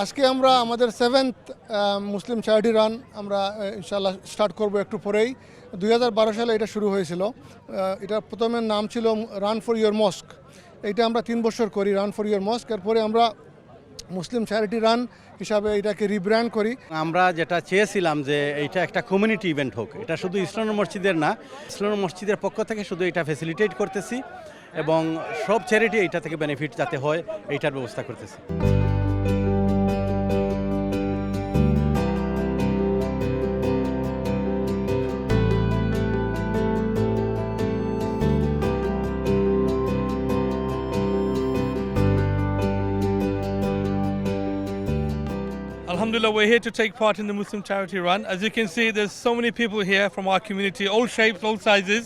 আজকে আমরা আমাদের 7th মুসলিম চ্যারিটি রান আমরা ইনশাআল্লাহ স্টার্ট করব একটু পরেই। 2012 সালে এটা শুরু হয়েছিল। এটা প্রথমে নাম ছিল রান ফর ইয়োর মস্ক। এইটা আমরা 3 বছর করি রান ফর ইয়োর মস্ক। এরপরে আমরা মুসলিম চ্যারিটি রান হিসাবে এটাকে রিব্র্যান্ড করি। আমরা যেটা চেয়েছিলাম যে এইটা একটা কমিউনিটি ইভেন্ট হোক, এটা শুধু ইসলাম মসজিদের না, ইসলাম মসজিদের পক্ষ থেকে শুধু এটা ফ্যাসিলিটেট করতেছি এবং সব চ্যারিটি এইটা থেকে বেনিফিট যাতে হয় এইটার ব্যবস্থা করতেছি। Alhamdulillah, we're here to take part in the Muslim charity run. As you can see, there's so many people here from our community, all shapes, all sizes.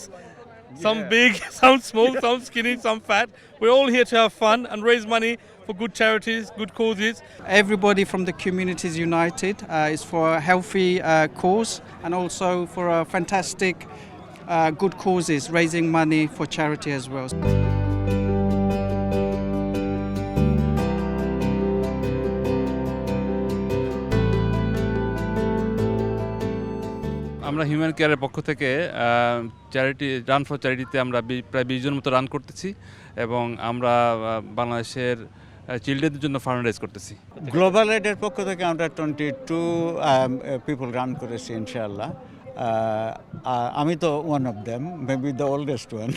Some big, some small, some skinny, some fat. We're all here to have fun and raise money for good charities, good causes. Everybody from the community is united. It's for a healthy cause and also for a fantastic good causes, raising money for charity as well. আমরা human কেয়ারের পক্ষ থেকে charity run for চ্যারিটিতে আমরা প্রায় 20 জন মতো run করতেছি এবং আমরা বাংলাদেশের চিলড্রেনদের জন্য ফান্ড রেজ করতেছি। গ্লোবাল এডের পক্ষ থেকে আমরা 22 পিপল রান করেছি ইনশাআল্লাহ। আমি তো one of them, maybe the oldest one.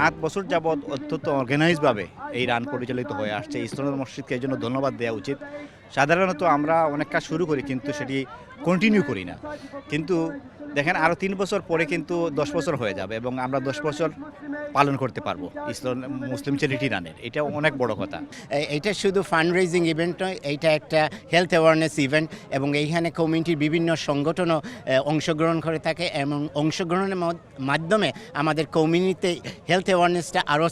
সাত বছর যাবৎ অত্যন্ত অর্গানাইজভাবে এই রান পরিচালিত হয়ে আসছে। ইসলাম মসজিদকে এই জন্য ধন্যবাদ দেওয়া উচিত। সাধারণত আমরা অনেক কাজ শুরু করি কিন্তু সেটি কন্টিনিউ করি না, কিন্তু দেখেন আরও 3 বছর পরে কিন্তু 10 বছর হয়ে যাবে এবং আমরা 10 বছর পালন করতে পারবো ইসলাম মুসলিম চ্যারিটি রানের। এটা অনেক বড় কথা। এইটা শুধু ফান্ড রেজিং ইভেন্ট নয়, এইটা একটা হেলথ অ্যাওয়ারনেস ইভেন্ট এবং এইখানে কমিউনিটির বিভিন্ন সংগঠনও অংশগ্রহণ করে থাকে এবং অংশগ্রহণের মাধ্যমে আমাদের কমিউনিটিতে হেলথ অ্যাওয়ারনেসটা আরও।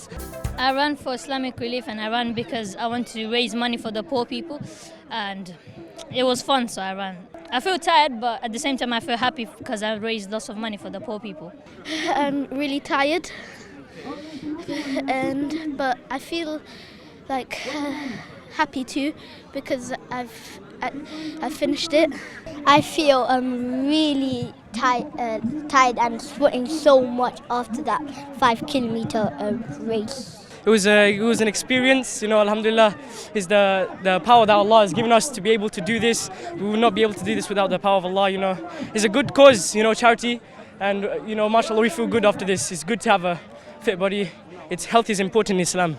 I run for Islamic relief and I run because I want to raise money for the poor people and it was fun, so I ran. I feel tired, but at the same time I feel happy because I raised lots of money for the poor people. I'm really tired, but I feel like happy too because I've finished it. I feel really tired and sweating so much after that 5-kilometer race. It was an experience, you know. Alhamdulillah is the power that Allah has given us to be able to do this. We would not be able to do this without the power of Allah, you know. It's a good cause, you know, charity, and you know, mashallah, we feel good after this. It's good to have a fit body. Its health is important in Islam.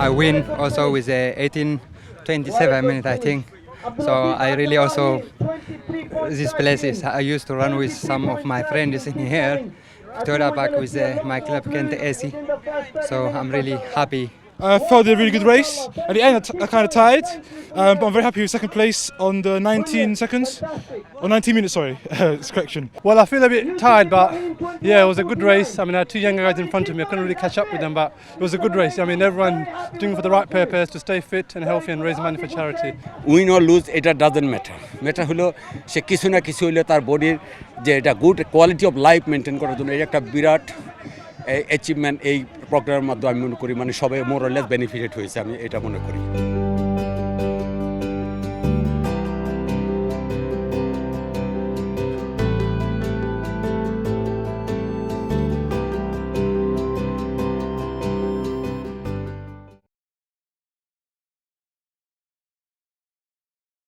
I win also with 18:27 minutes, I think. So I really also, this place is, I used to run with some of my friends in here. Victoria Park with my club Kent AC. So I'm really happy. I felt a really good race. At the end, I kind of tired, but I'm very happy with second place on the 19 seconds, or 19 minutes, sorry, it's correction. Well, I feel a bit tired, but yeah, it was a good race. I mean, I had 2 younger guys in front of me. I couldn't really catch up with them, but it was a good race. I mean, everyone doing it for the right purpose, to stay fit and healthy and raise money for charity. Win or lose এটা doesn't matter হলো সে কিছু না কিছু হইলে তার বডির যে এটা good quality of life maintain করার জন্য এই একটা বিরাট অ্যাচিভমেন্ট এই প্রোগ্রামের মাধ্যমে আমি মনে করি, মানে সবাই মোর অর লেস বেনিফিটেড হয়েছে, আমি এটা মনে করি।